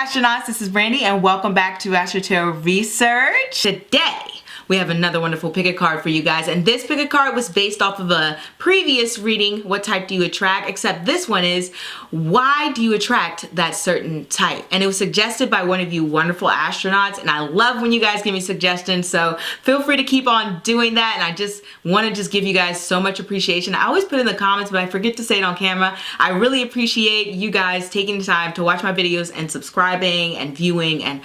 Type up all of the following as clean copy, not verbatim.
astronauts, this is Brandy and welcome back to Astro-Tarot Research. Today we have another wonderful pick a card for you guys, and this pick a card was based off of a previous reading, what type do you attract, except this one is why do you attract that certain type, and it was suggested by one of you wonderful astronauts, and I love when you guys give me suggestions, so feel free to keep on doing that. And I just want to give you guys so much appreciation. I always put in the comments but I forget to say it on camera. I really appreciate you guys taking the time to watch my videos and subscribing and viewing and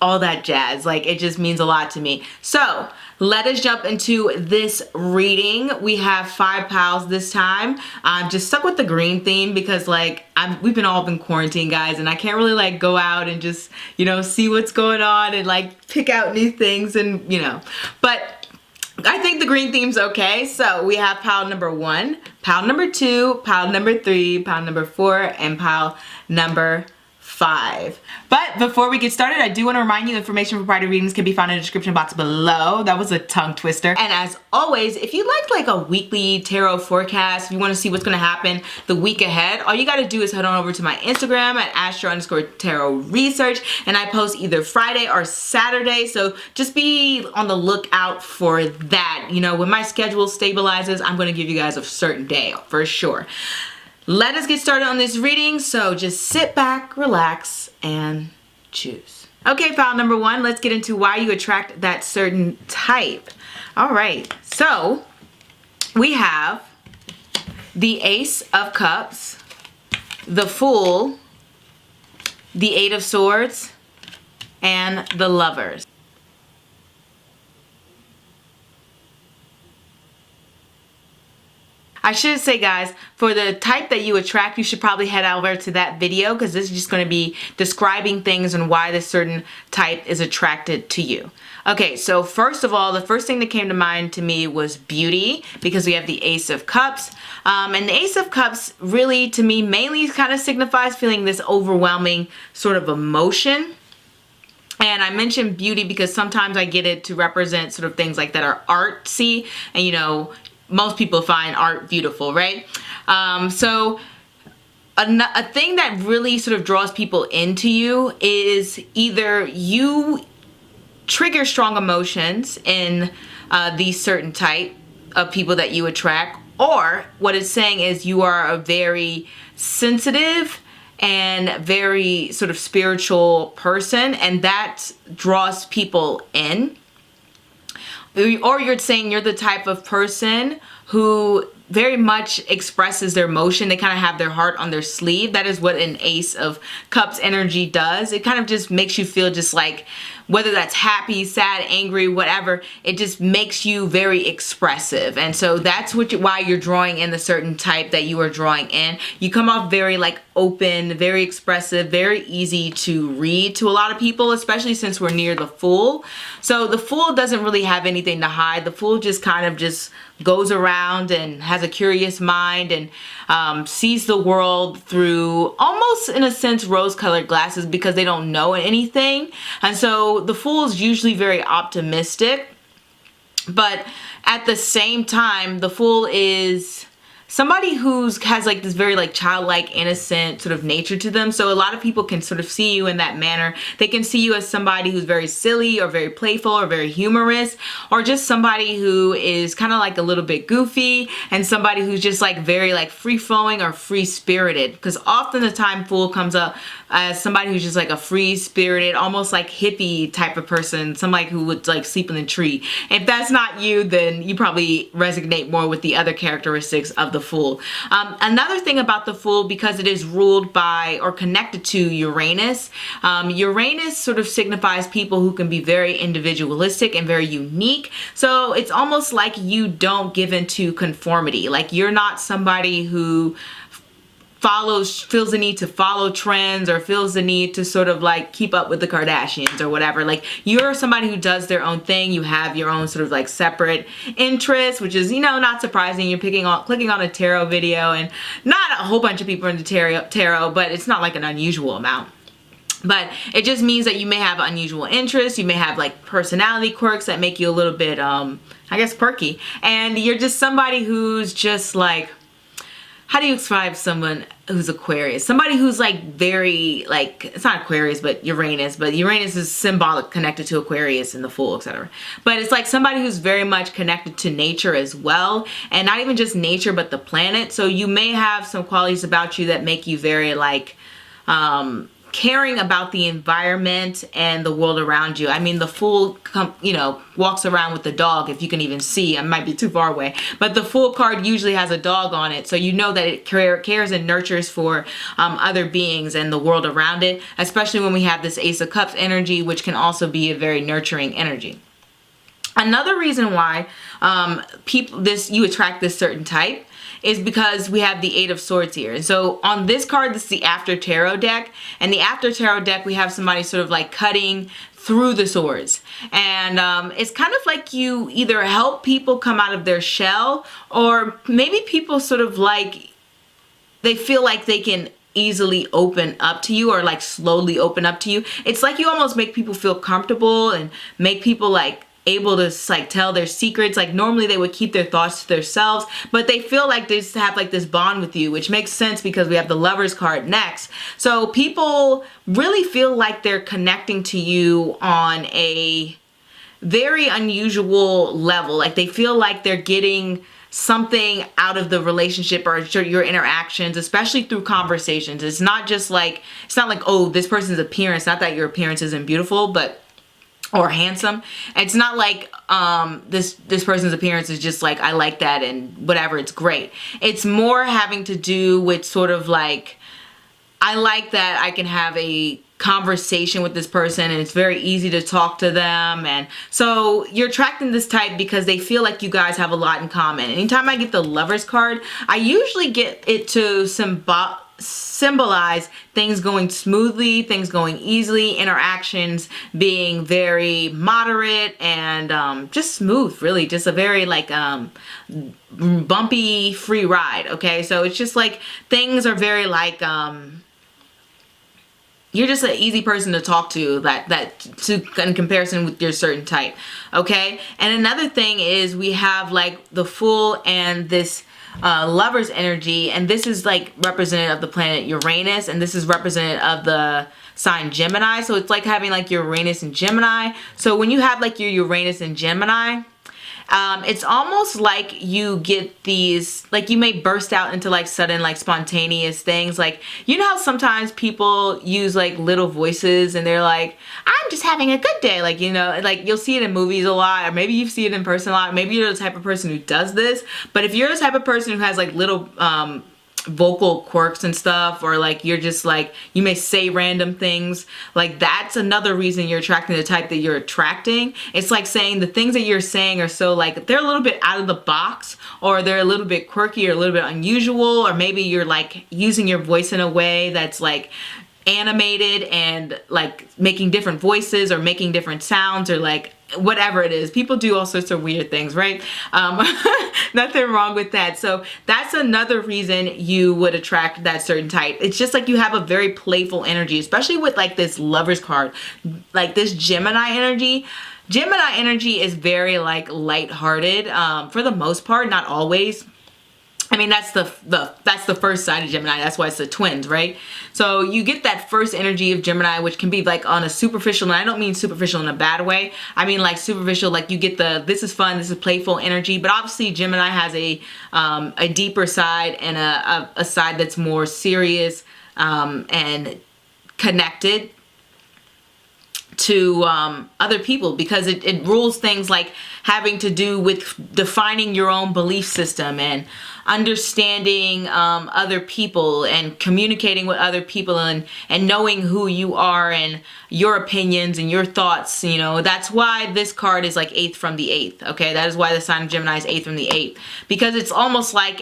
all that jazz. Like, it just means a lot to me. So let us jump into this reading. We have 5 piles this time. I'm just stuck with the green theme because like we've all been quarantined, guys, and I can't really like go out and just, you know, see what's going on and like pick out new things and, you know, but I think the green theme's okay. So we have pile number 1, pile number 2, pile number 3, pile number 4, and pile number 5. But before we get started, I do want to remind you information for private readings can be found in the description box below. That was a tongue twister. And as always, if you like a weekly tarot forecast, if you want to see what's going to happen the week ahead, all you got to do is head on over to my Instagram at Astro_Tarot Research, and I post either Friday or Saturday. So just be on the lookout for that. You know, when my schedule stabilizes, I'm going to give you guys a certain day for sure. Let us get started on this reading, so just sit back, relax, and choose. Okay, pile number 1, let's get into why you attract that certain type. All right, so we have the Ace of Cups, the Fool, the 8 of Swords, and the Lovers. I should say, guys, for the type that you attract, you should probably head over to that video because this is just going to be describing things and why this certain type is attracted to you. Okay, so first of all, the first thing that came to mind to me was beauty, because we have the Ace of Cups. And the Ace of Cups really, to me, mainly kind of signifies feeling this overwhelming sort of emotion. And I mentioned beauty because sometimes I get it to represent sort of things like that are artsy, and you know, most people find art beautiful, right? So a thing that really sort of draws people into you is either you trigger strong emotions in these certain type of people that you attract, or what it's saying is you are a very sensitive and very sort of spiritual person, and that draws people in. Or you're saying you're the type of person who very much expresses their emotion. They kind of have their heart on their sleeve. That is what an Ace of Cups energy does. It kind of just makes you feel just like, whether that's happy, sad, angry, whatever, it just makes you very expressive. And so that's why you're drawing in the certain type that you are drawing in. You come off very like open, very expressive, very easy to read to a lot of people, especially since we're near the Fool. So the Fool doesn't really have anything to hide. The Fool just kind of just goes around and has a curious mind and sees the world through almost, in a sense, rose-colored glasses because they don't know anything. And so the Fool is usually very optimistic, but at the same time, the Fool is somebody who has like this very like childlike, innocent sort of nature to them. So a lot of people can sort of see you in that manner. They can see you as somebody who's very silly or very playful or very humorous, or just somebody who is kind of like a little bit goofy, and somebody who's just like very like free-flowing or free-spirited, because often the time Fool comes up as somebody who's just like a free-spirited, almost like hippie type of person, somebody who would like sleep in the tree. If that's not you, then you probably resonate more with the other characteristics of the Fool. Another thing about the Fool, because it is ruled by or connected to Uranus, Uranus sort of signifies people who can be very individualistic and very unique. So it's almost like you don't give into conformity. Like, you're not somebody who feels the need to follow trends or feels the need to sort of like keep up with the Kardashians or whatever. Like, you're somebody who does their own thing. You have your own sort of like separate interests, which is, you know, not surprising. You're clicking on a tarot video, and not a whole bunch of people are into tarot, but it's not like an unusual amount. But it just means that you may have unusual interests. You may have like personality quirks that make you a little bit, I guess, quirky. And you're just somebody who's just like, how do you describe someone who's Aquarius? Somebody who's like very, like, it's not Aquarius, but Uranus is symbolic, connected to Aquarius and the Fool, etc. But it's like somebody who's very much connected to nature as well, and not even just nature, but the planet. So you may have some qualities about you that make you very like, caring about the environment and the world around you. I mean, the Fool, walks around with the dog, if you can even see. I might be too far away, but the Fool card usually has a dog on it, so you know that it cares and nurtures for other beings and the world around it, especially when we have this Ace of Cups energy, which can also be a very nurturing energy. Another reason why you attract this certain type is because we have the Eight of Swords here. And so on this card, this is the After Tarot deck. And the After Tarot deck, we have somebody sort of like cutting through the swords. And it's kind of like you either help people come out of their shell, or maybe people sort of like, they feel like they can easily open up to you, or like slowly open up to you. It's like you almost make people feel comfortable and make people like able to like tell their secrets. Like normally they would keep their thoughts to themselves, but they feel like they just have like this bond with you, which makes sense because we have the Lovers card next. So people really feel like they're connecting to you on a very unusual level. Like they feel like they're getting something out of the relationship or your interactions, especially through conversations. It's not like, oh, this person's appearance, not that your appearance isn't beautiful, or handsome. It's not like this person's appearance is just like, I like that and whatever, it's great. It's more having to do with sort of like, I like that I can have a conversation with this person and it's very easy to talk to them. And so you're attracting this type because they feel like you guys have a lot in common. Anytime I get the Lovers card, I usually get it to symbolize things going smoothly, things going easily, interactions being very moderate and just smooth, really, just a very like bumpy free ride. Okay, so it's just like things are very like you're just an easy person to talk to in comparison with your certain type. Okay, and another thing is we have like the Fool and this Lovers energy, and this is like representative of the planet Uranus, and this is representative of the sign Gemini. So it's like having like Uranus and Gemini. So when you have like your Uranus and Gemini, it's almost like you get these, like you may burst out into like sudden like spontaneous things. Like, you know how sometimes people use like little voices and they're like, I'm just having a good day. Like, like you'll see it in movies a lot, or maybe you see it in person a lot. Maybe you're the type of person who does this, but if you're the type of person who has like little vocal quirks and stuff, or like you're just like, you may say random things, like that's another reason you're attracting the type that you're attracting. It's like saying the things that you're saying are so like, they're a little bit out of the box, or they're a little bit quirky, or a little bit unusual, or maybe you're like using your voice in a way that's like animated and like making different voices or making different sounds, or like whatever it is. People do all sorts of weird things, right? Nothing wrong with that. So that's another reason you would attract that certain type. It's just like you have a very playful energy, especially with like this Lovers card, like this Gemini energy. Gemini energy is very like lighthearted for the most part, not always. I mean, that's the first side of Gemini. That's why it's the twins, right? So you get that first energy of Gemini, which can be like on a superficial, and I don't mean superficial in a bad way. I mean like superficial, like you get this is fun, this is playful energy. But obviously Gemini has a deeper side and a side that's more serious and connected to other people, because it rules things like having to do with defining your own belief system and understanding other people and communicating with other people and knowing who you are and your opinions and your thoughts. That's why this card is like 8th from the 8th. Okay, that is why the sign of Gemini is 8th from the 8th, because it's almost like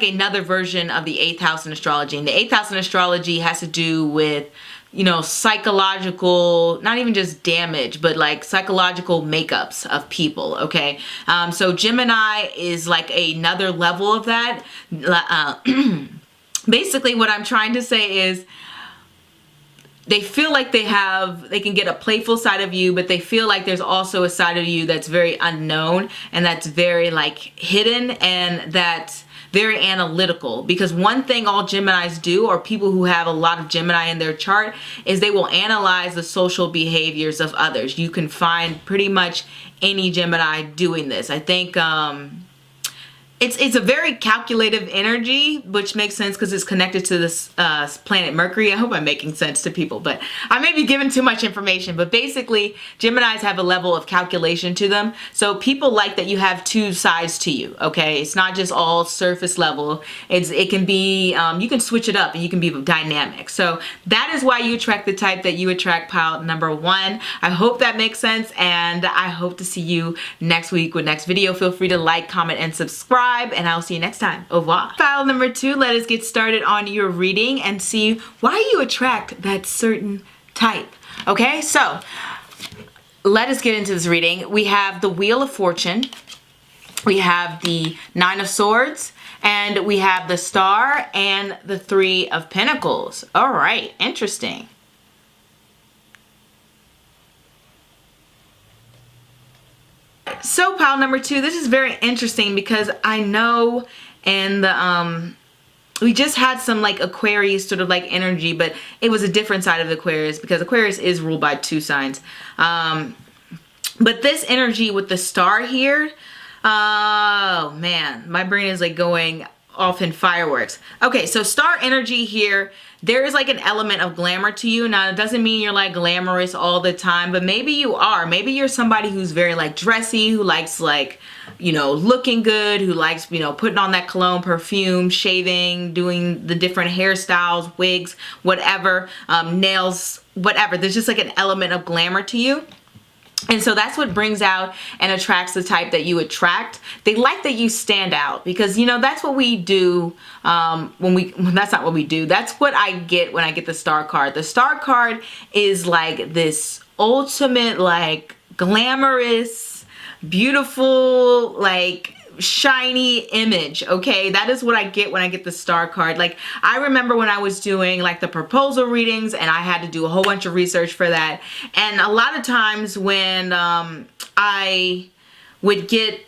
another version of the 8th house in astrology. And the 8th house in astrology has to do with, psychological, not even just damage, but like psychological makeups of people, okay? So Gemini is like another level of that. Basically what I'm trying to say is, they feel like they can get a playful side of you, but they feel like there's also a side of you that's very unknown and that's very like hidden and that's very analytical. Because one thing all Geminis do, or people who have a lot of Gemini in their chart, is they will analyze the social behaviors of others. You can find pretty much any Gemini doing this. I think it's a very calculative energy, which makes sense because it's connected to this planet Mercury. I hope I'm making sense to people, but I may be giving too much information. But basically, Geminis have a level of calculation to them. So people like that you have two sides to you, okay? It's not just all surface level. It can be, you can switch it up and you can be dynamic. So that is why you attract the type that you attract, pile number 1. I hope that makes sense, and I hope to see you next week with next video. Feel free to like, comment, and subscribe. And I'll see you next time. Au revoir. File number 2, let us get started on your reading and see why you attract that certain type. Okay, so let us get into this reading. We have the Wheel of Fortune, we have the 9 of Swords, and we have the Star and the 3 of Pentacles. All right, interesting. So pile number 2, this is very interesting because I know in the we just had some like Aquarius sort of like energy, but it was a different side of Aquarius because Aquarius is ruled by 2 signs. But this energy with the Star here, oh man, my brain is like going off in fireworks. Okay, so Star energy here, there is like an element of glamour to you. Now, it doesn't mean you're like glamorous all the time, but maybe you are. Maybe you're somebody who's very like dressy, who likes like, you know, looking good, who likes, you know, putting on that cologne, perfume, shaving, doing the different hairstyles, wigs, whatever, nails, whatever. There's just like an element of glamour to you. And so that's what brings out and attracts the type that you attract. They like that you stand out because, you know, that's what we do that's not what we do. That's what I get when I get the Star card. The Star card is like this ultimate, like glamorous, beautiful, like shiny image. Okay, that is what I get when I get the Star card. Like, I remember when I was doing like the proposal readings and I had to do a whole bunch of research for that, and a lot of times when I would get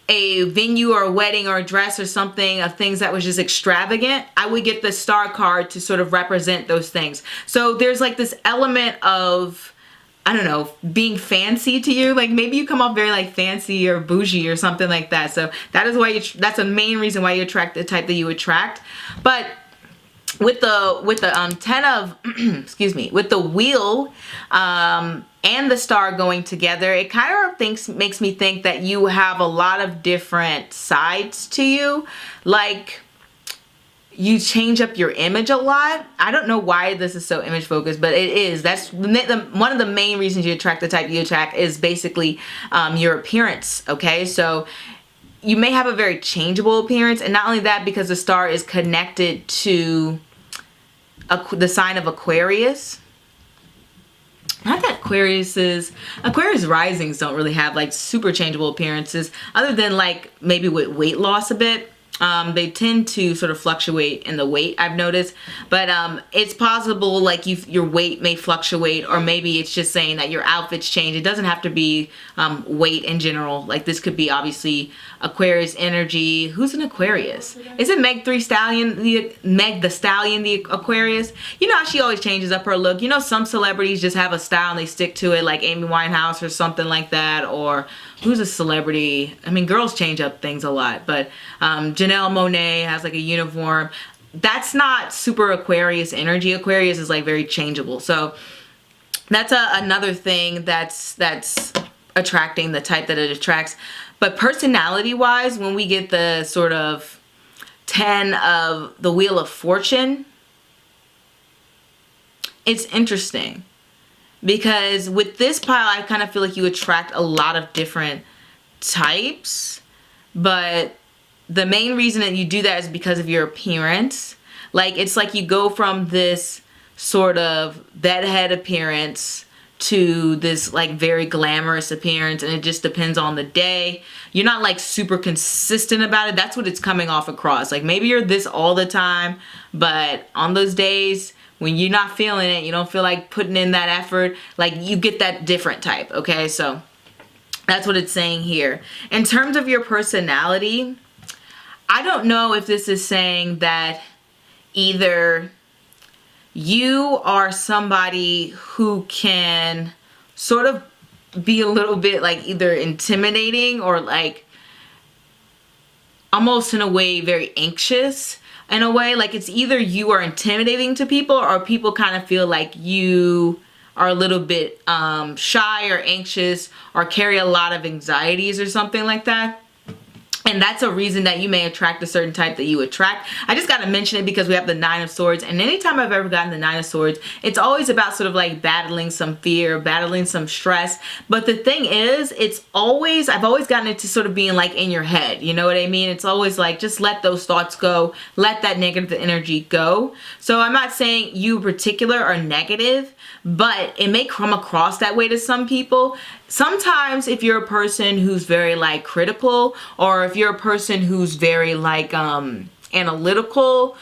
a venue or a wedding or a dress or something of things that was just extravagant, I would get the Star card to sort of represent those things. So there's like this element of, I don't know, being fancy to you. Like maybe you come off very like fancy or bougie or something like that. So that is why that's a main reason why you attract the type that you attract. But with the 10 of excuse me, with the Wheel and the Star going together, it kind of makes me think that you have a lot of different sides to you. Like, you change up your image a lot. I don't know why this is so image focused, but it is. That's one of the main reasons you attract the type you attract is basically your appearance, okay? So you may have a very changeable appearance, and not only that, because the Star is connected to the sign of Aquarius. Not that Aquarius risings don't really have like super changeable appearances, other than like maybe with weight loss a bit. They tend to sort of fluctuate in the weight, I've noticed, but it's possible like your weight may fluctuate, or maybe it's just saying that your outfits change. It doesn't have to be weight in general. Like this could be obviously Aquarius energy. Who's an Aquarius? Is it Meg the Stallion, the Aquarius? You know how she always changes up her look. You know, some celebrities just have a style and they stick to it, like Amy Winehouse or something like that. Or who's a celebrity? I mean, girls change up things a lot, but Janelle Monáe has like a uniform. That's not super Aquarius energy. Aquarius is like very changeable. So that's another thing that's attracting the type that it attracts. But personality wise, when we get the sort of 10 of the Wheel of Fortune, it's interesting. Because with this pile, I kind of feel like you attract a lot of different types. But the main reason that you do that is because of your appearance. Like, it's like you go from this sort of bedhead appearance to this like very glamorous appearance, and it just depends on the day. You're not like super consistent about it. That's what it's coming off across. Like maybe you're this all the time, but on those days when you're not feeling it, you don't feel like putting in that effort, like you get that different type, okay? So that's what it's saying here. In terms of your personality, I don't know if this is saying that either you are somebody who can sort of be a little bit like either intimidating or like almost in a way very anxious in a way. Like it's either you are intimidating to people or people kind of feel like you are a little bit shy or anxious or carry a lot of anxieties or something like that. And that's a reason that you may attract a certain type that you attract. I just got to mention it because we have the Nine of Swords. And anytime I've ever gotten the Nine of Swords, it's always about sort of like battling some fear, battling some stress. But the thing is, I've always gotten it to sort of being like in your head. You know what I mean? It's always like, just let those thoughts go. Let that negative energy go. So I'm not saying you in particular are negative, but it may come across that way to some people. Sometimes if you're a person who's very like critical, or if you're a person who's very like analytical,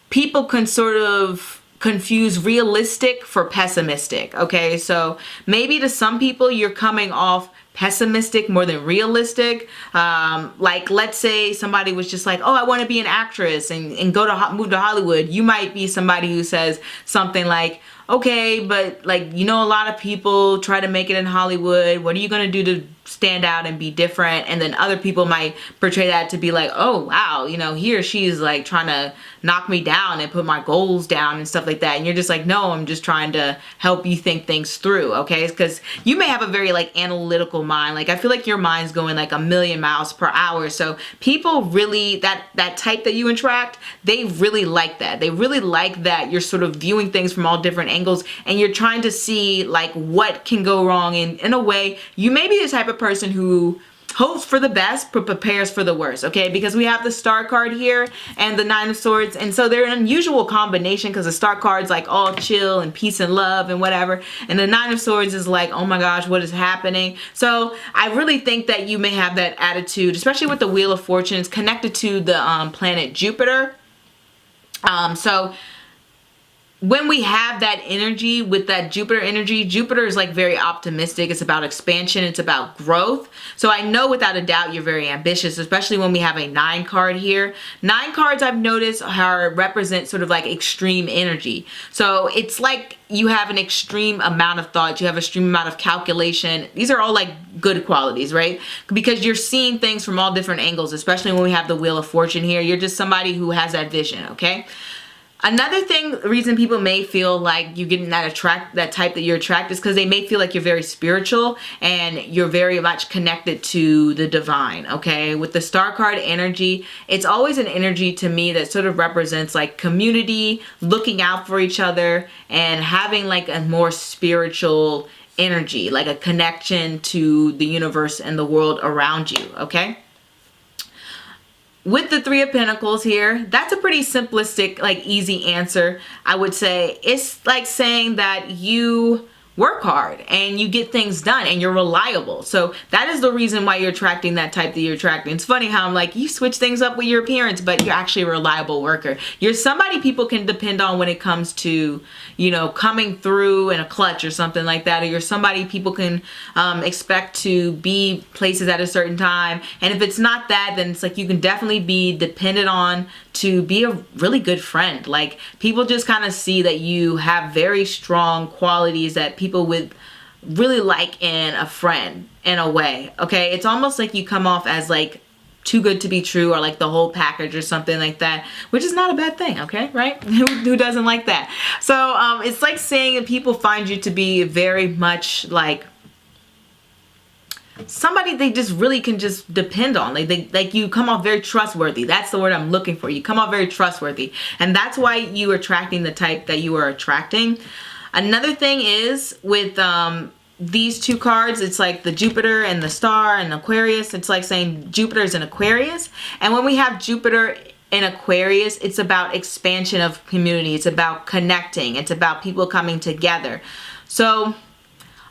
people can sort of confuse realistic for pessimistic, okay? So maybe to some people you're coming off pessimistic more than realistic. Like let's say somebody was just like, oh, I want to be an actress and move to Hollywood. You might be somebody who says something like, okay, but like, you know, a lot of people try to make it in Hollywood. What are you going to do to stand out and be different? And then other people might portray that to be like, oh, wow, you know, he or she is like trying to knock me down and put my goals down and stuff like that. And you're just like, no, I'm just trying to help you think things through, okay? Because you may have a very like analytical mind. Like I feel like your mind's going like a million miles per hour. So people really, that type that you attract, they really like that. They really like that you're sort of viewing things from all different angles and you're trying to see like what can go wrong. And in a way, you may be the type of person who hopes for the best but prepares for the worst, okay? Because we have the Star card here and the Nine of Swords, and so they're an unusual combination because the Star card's like all chill and peace and love and whatever, and the Nine of Swords is like, oh my gosh, what is happening? So I really think that you may have that attitude, especially with the Wheel of Fortune. It's connected to the planet Jupiter. So when we have that energy with that Jupiter energy, Jupiter is like very optimistic. It's about expansion. It's about growth. So I know without a doubt you're very ambitious, especially when we have a 9 card here. 9 cards I've noticed represent sort of like extreme energy. So it's like you have an extreme amount of thought. You have an extreme amount of calculation. These are all like good qualities, right? Because you're seeing things from all different angles, especially when we have the Wheel of Fortune here. You're just somebody who has that vision, okay? Another reason people may feel like you're getting that type that you're attracted is because they may feel like you're very spiritual and you're very much connected to the divine, okay? With the Star card energy, it's always an energy to me that sort of represents like community, looking out for each other, and having like a more spiritual energy, like a connection to the universe and the world around you, okay? With the Three of Pentacles here, that's a pretty simplistic, like easy answer. I would say it's like saying that you work hard and you get things done and you're reliable. So that is the reason why you're attracting that type that you're attracting. It's funny how I'm like, you switch things up with your appearance, but you're actually a reliable worker. You're somebody people can depend on when it comes to, you know, coming through in a clutch or something like that. Or you're somebody people can expect to be places at a certain time. And if it's not that, then it's like you can definitely be dependent on to be a really good friend. Like people just kind of see that you have very strong qualities that people would really like in a friend in a way, okay? It's almost like you come off as like too good to be true or like the whole package or something like that, which is not a bad thing, okay, right? Who doesn't like that? So it's like saying that people find you to be very much like somebody they just really can just depend on. Like you come off very trustworthy. That's the word I'm looking for. You come off very trustworthy, and that's why you are attracting the type that you are attracting. Another thing is with these 2 cards, it's like the Jupiter and the Star and Aquarius. It's like saying Jupiter is in Aquarius, and when we have Jupiter in Aquarius, it's about expansion of community. It's about connecting. It's about people coming together. So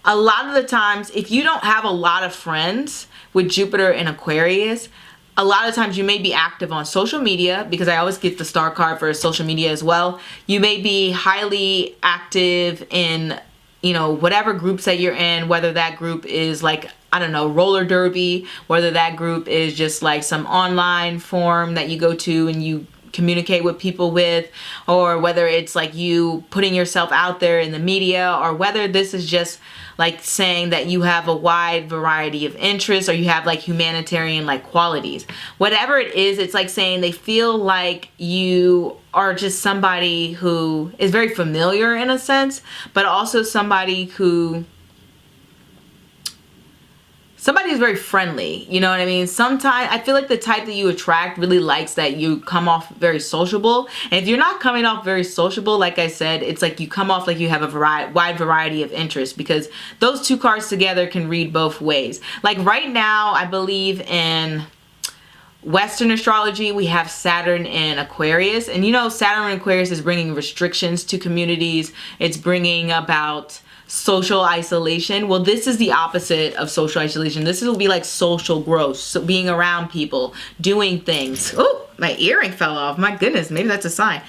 a lot of the times, if you don't have a lot of friends with Jupiter in Aquarius, a lot of times you may be active on social media, because I always get the star card for social media as well. You may be highly active in, you know, whatever groups that you're in, whether that group is like, I don't know, roller derby, whether that group is just like some online forum that you go to and you communicate with people with, or whether it's like you putting yourself out there in the media, or whether this is just like saying that you have a wide variety of interests, or you have like humanitarian like qualities. Whatever it is, it's like saying they feel like you are just somebody who is very familiar in a sense, but also somebody who's very friendly, you know what I mean? Sometimes I feel like the type that you attract really likes that you come off very sociable. And if you're not coming off very sociable, like I said, it's like you come off like you have a wide variety of interests, because those two cards together can read both ways. Like right now, I believe in Western astrology, we have Saturn in Aquarius. And you know, Saturn in Aquarius is bringing restrictions to communities. It's bringing about social isolation. Well, this is the opposite of social isolation. This will be like social growth, so being around people, doing things. Oh, my earring fell off. My goodness, maybe that's a sign.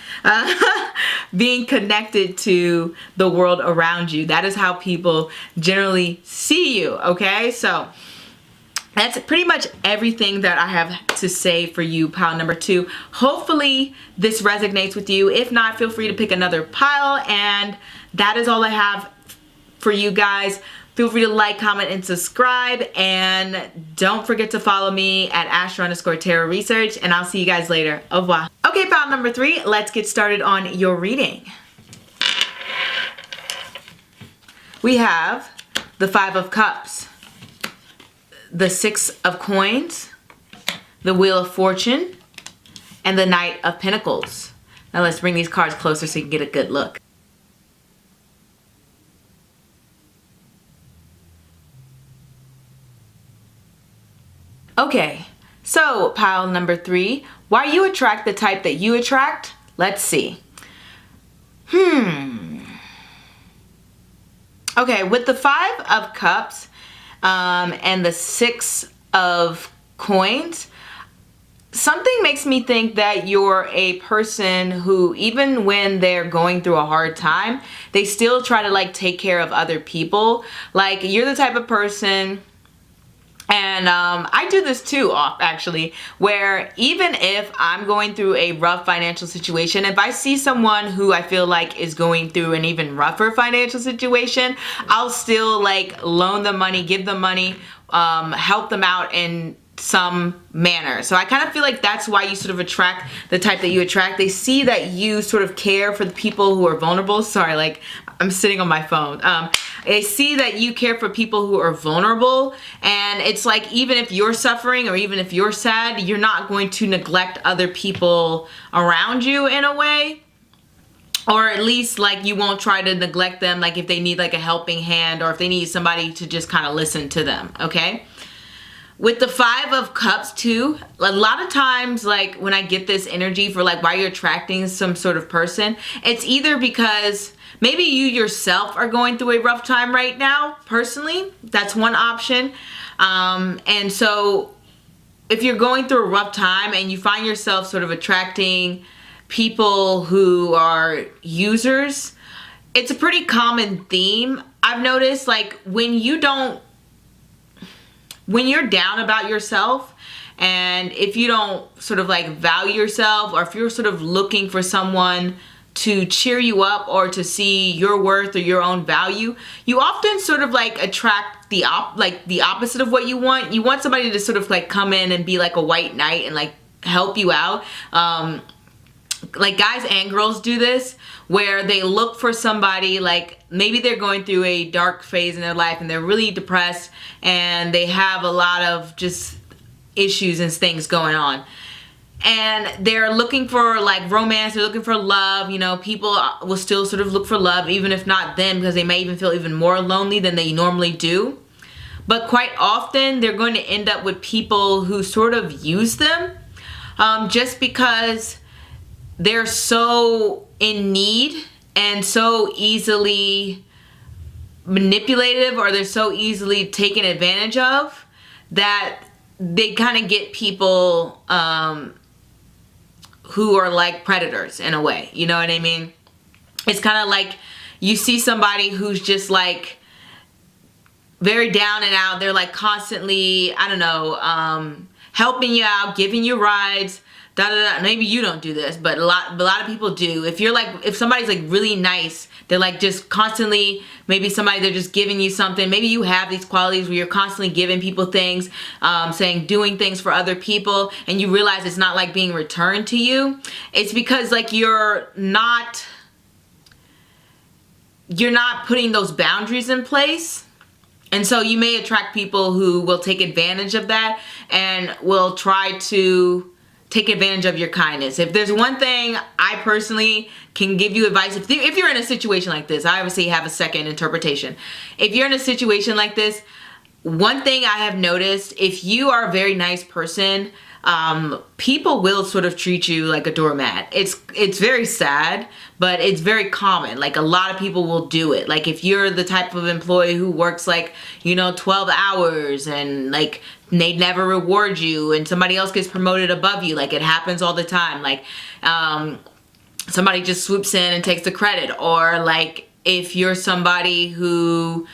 Being connected to the world around you. That is how people generally see you, okay? So that's pretty much everything that I have to say for you, pile number 2. Hopefully this resonates with you. If not, feel free to pick another pile. And that is all I have for you guys. Feel free to like, comment, and subscribe. And don't forget to follow me at Astro_Tarot Research. And I'll see you guys later. Au revoir. Okay, pile number 3. Let's get started on your reading. We have the 5 of Cups, the 6 of Coins, the Wheel of Fortune, and the Knight of Pentacles. Now let's bring these cards closer so you can get a good look. Okay, so pile number 3, why you attract the type that you attract? Let's see. Okay, with the 5 of Cups and the 6 of Coins, something makes me think that you're a person who, even when they're going through a hard time, they still try to like take care of other people. Like you're the type of person, and I do this too, actually, where even if I'm going through a rough financial situation, if I see someone who I feel like is going through an even rougher financial situation, I'll still like loan them money, give them money, help them out in some manner. So I kind of feel like that's why you sort of attract the type that you attract. They see that you sort of care for the people who are vulnerable. Sorry, like I'm sitting on my phone. They see that you care for people who are vulnerable, and it's like even if you're suffering or even if you're sad, you're not going to neglect other people around you in a way. Or at least like you won't try to neglect them, like if they need like a helping hand or if they need somebody to just kind of listen to them, okay? With the 5 of Cups too, a lot of times like when I get this energy for like why you're attracting some sort of person, it's either because maybe you yourself are going through a rough time right now, personally. That's one option. And so if you're going through a rough time and you find yourself sort of attracting people who are users, it's a pretty common theme. I've noticed like when you're down about yourself, and if you don't sort of like value yourself, or if you're sort of looking for someone to cheer you up or to see your worth or your own value, you often sort of like attract the opposite of what you want. You want somebody to sort of like come in and be like a white knight and like help you out. Like guys and girls do this, where they look for somebody, like maybe they're going through a dark phase in their life and they're really depressed and they have a lot of just issues and things going on. And they're looking for like romance, they're looking for love, you know, people will still sort of look for love, even if not them, because they may even feel even more lonely than they normally do. But quite often they're going to end up with people who sort of use them, just because they're so in need and so easily manipulative, or they're so easily taken advantage of, that they kind of get people who are like predators in a way, you know what I mean? It's kind of like you see somebody who's just like very down and out. They're like constantly, I don't know, helping you out, giving you rides, da da da. Maybe you don't do this, but a lot of people do. If you're like, if somebody's like really nice, they're like just constantly, maybe somebody, they're just giving you something. Maybe you have these qualities where you're constantly giving people things, doing things for other people, and you realize it's not like being returned to you. It's because like you're not putting those boundaries in place. And so you may attract people who will take advantage of that and will try to take advantage of your kindness. If there's one thing I personally can give you advice, if you're in a situation like this, I obviously have a second interpretation. If you're in a situation like this, one thing I have noticed, if you are a very nice person, people will sort of treat you like a doormat. It's very sad, but it's very common. Like a lot of people will do it. Like if you're the type of employee who works like, 12 hours and like they never reward you and somebody else gets promoted above you, like it happens all the time. Like somebody just swoops in and takes the credit. Or like if you're somebody who,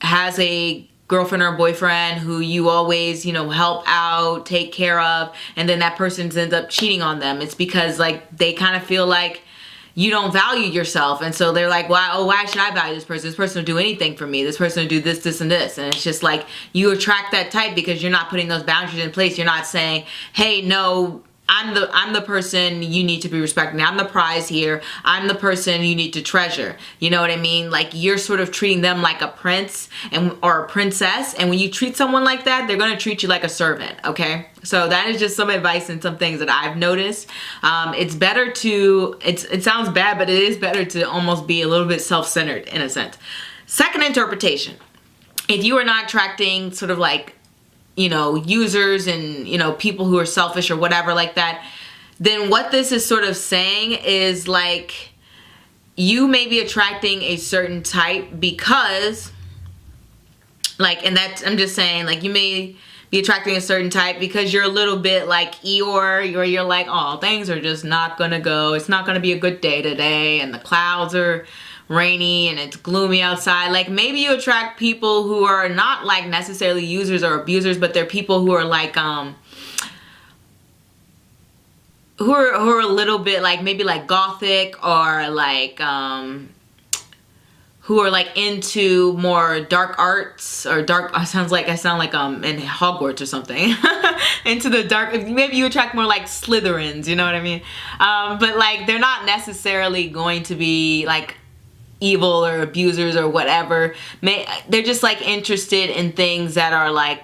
has a girlfriend or boyfriend who you always, help out, take care of, and then that person ends up cheating on them. It's because like they kind of feel like you don't value yourself, and so they're like, why should I value this person? This person will do anything for me. This person will do this, this, and this. And it's just like you attract that type because you're not putting those boundaries in place. You're not saying, hey, no, I'm the person you need to be respecting. I'm the prize here. I'm the person you need to treasure. You know what I mean? Like you're sort of treating them like a prince or a princess. And when you treat someone like that, they're going to treat you like a servant. Okay. So that is just some advice and some things that I've noticed. It's better to, it sounds bad, but it is better to almost be a little bit self-centered in a sense. Second interpretation. If you are not attracting sort of like, users and, people who are selfish or whatever like that, then what this is sort of saying is like you may be attracting a certain type because like, and that's, I'm just saying like you may be attracting a certain type because you're a little bit like Eeyore, or you're like, oh, things are just not gonna go, it's not gonna be a good day today, and the clouds are rainy and it's gloomy outside. Like maybe you attract people who are not like necessarily users or abusers, but they're people who are like who are a little bit like maybe like gothic, or like who are like into more dark arts or dark, I sound like in Hogwarts or something. Into the dark, maybe you attract more like Slytherins, you know what I mean? But like they're not necessarily going to be like evil or abusers or whatever. They're just like interested in things that are like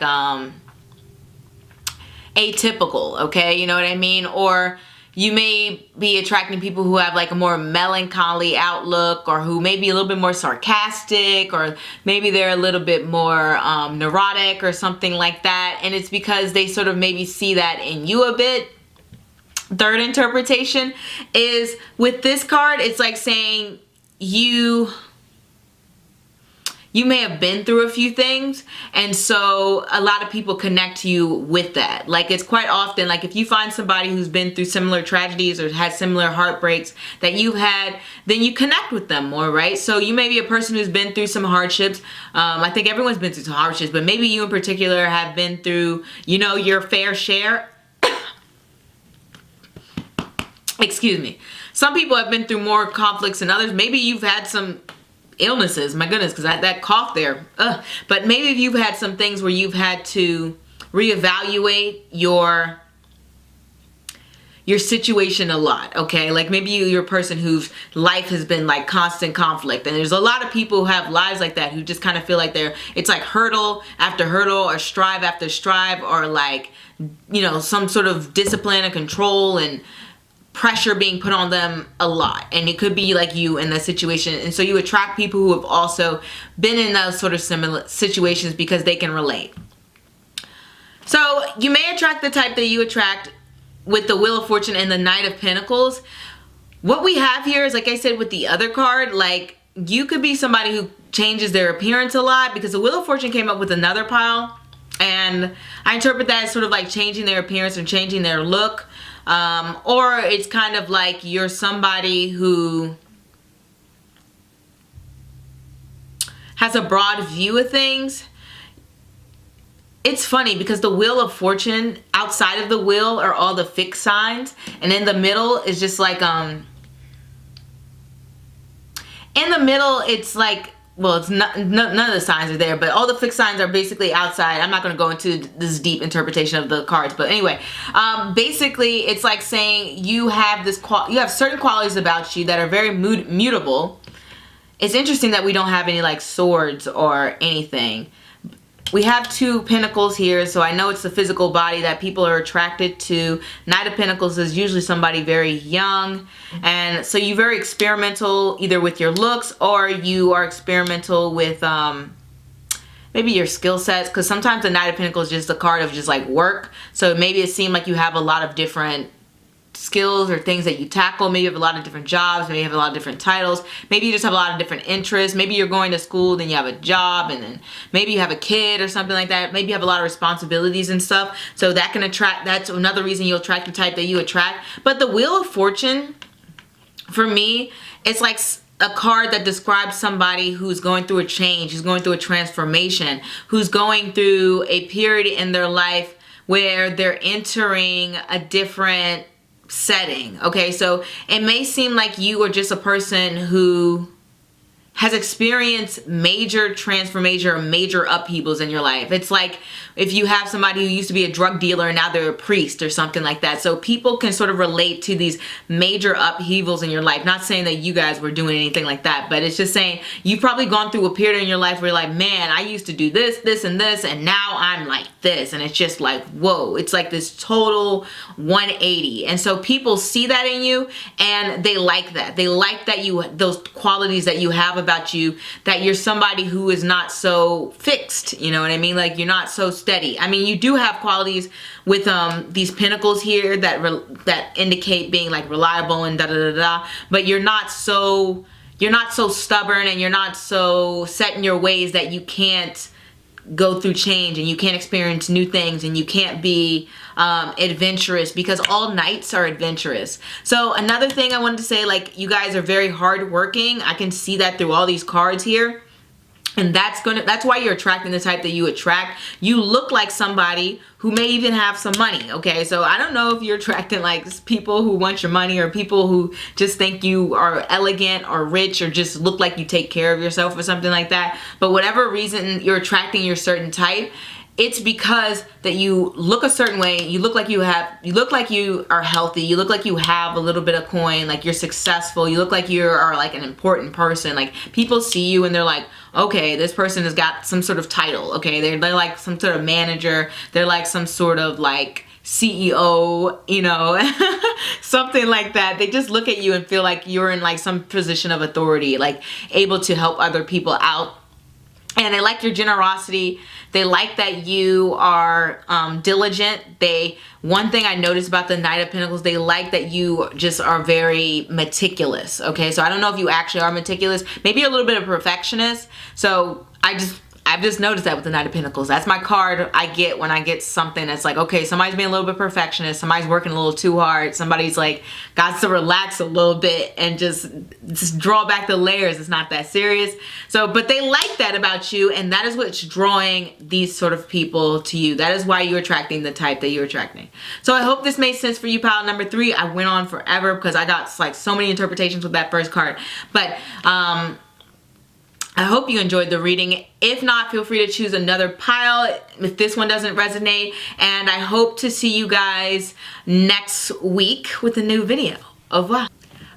atypical, okay, you know what I mean? Or you may be attracting people who have like a more melancholy outlook, or who may be a little bit more sarcastic, or maybe they're a little bit more neurotic or something like that, and it's because they sort of maybe see that in you a bit. Third interpretation is with this card, it's like saying you may have been through a few things, and so a lot of people connect to you with that. Like it's quite often, like if you find somebody who's been through similar tragedies or had similar heartbreaks that you've had, then you connect with them more, right? So you may be a person who's been through some hardships. I think everyone's been through some hardships, but maybe you in particular have been through, your fair share. Excuse me. Some people have been through more conflicts than others. Maybe you've had some illnesses, my goodness, because that cough there. But maybe you've had some things where you've had to reevaluate your situation a lot, okay? Like maybe you're a person whose life has been like constant conflict, and there's a lot of people who have lives like that, who just kind of feel like it's like hurdle after hurdle, or strive after strive, or like, some sort of discipline and control and pressure being put on them a lot. And it could be like you in that situation, and so you attract people who have also been in those sort of similar situations because they can relate. So you may attract the type that you attract with the Wheel of Fortune and the Knight of Pentacles. What we have here is, like I said with the other card, like you could be somebody who changes their appearance a lot, because the Wheel of Fortune came up with another pile, And I interpret that as sort of like changing their appearance or changing their look. Or it's kind of like you're somebody who has a broad view of things. It's funny because the Wheel of Fortune, outside of the wheel are all the fixed signs, and in the middle is just like in the middle it's like, well, it's not, none of the signs are there, but all the fixed signs are basically outside. I'm not going to go into this deep interpretation of the cards, but anyway, basically it's like saying you have you have certain qualities about you that are very mutable. It's interesting that we don't have any like swords or anything. We have 2 pentacles here, so I know it's the physical body that people are attracted to. Knight of Pentacles is usually somebody very young, and so you're very experimental either with your looks or you are experimental with maybe your skill sets, because sometimes the Knight of Pentacles is just a card of just like work. So maybe it seemed like you have a lot of different skills or things that you tackle. Maybe you have a lot of different jobs, maybe you have a lot of different titles, maybe you just have a lot of different interests. Maybe you're going to school, then you have a job, and then maybe you have a kid or something like that. Maybe you have a lot of responsibilities and stuff, so that can attract, that's another reason you'll attract the type that you attract. But the Wheel of Fortune, for me, it's like a card that describes somebody who's going through a change, who's going through a transformation, who's going through a period in their life where they're entering a different setting. Okay, so it may seem like you are just a person who has experienced major transformation or major upheavals in your life. It's like if you have somebody who used to be a drug dealer and now they're a priest or something like that. So people can sort of relate to these major upheavals in your life. Not saying that you guys were doing anything like that, but it's just saying you've probably gone through a period in your life where you're like, man, I used to do this, this, and this, and now I'm like this. And it's just like, whoa, it's like this total 180. And so people see that in you and they like that. They like that those qualities that you have about you, that you're somebody who is not so fixed, you know what I mean? Like you're not so steady. I mean, you do have qualities with these pentacles here that indicate being like reliable and da da da da, but you're not so stubborn and you're not so set in your ways that you can't go through change and you can't experience new things and you can't be adventurous, because all knights are adventurous. So another thing I wanted to say, like, you guys are very hardworking. I can see that through all these cards here. And that's why you're attracting the type that you attract. You look like somebody who may even have some money, okay? So I don't know if you're attracting like people who want your money or people who just think you are elegant or rich or just look like you take care of yourself or something like that. But whatever reason you're attracting your certain type, it's because that you look a certain way. You look like you are healthy. You look like you have a little bit of coin, like you're successful. You look like you are like an important person. Like people see you and they're like, okay, this person has got some sort of title. Okay, they're like some sort of manager. They're like some sort of like CEO, you know, something like that. They just look at you and feel like you're in like some position of authority, like able to help other people out. And they like your generosity. They like that you are diligent. One thing I noticed about the Knight of Pentacles, they like that you just are very meticulous. Okay, so I don't know if you actually are meticulous. Maybe you're a little bit of a perfectionist. So I've just noticed that with the Knight of Pentacles. That's my card I get when I get something that's like, okay, somebody's being a little bit perfectionist. Somebody's working a little too hard. Somebody's like, got to relax a little bit and just draw back the layers. It's not that serious. So, but they like that about you, and that is what's drawing these sort of people to you. That is why you're attracting the type that you're attracting. So I hope this made sense for you, pile number 3. I went on forever because I got like so many interpretations with that first card. But, I hope you enjoyed the reading. If not, feel free to choose another pile if this one doesn't resonate. And I hope to see you guys next week with a new video. Au revoir.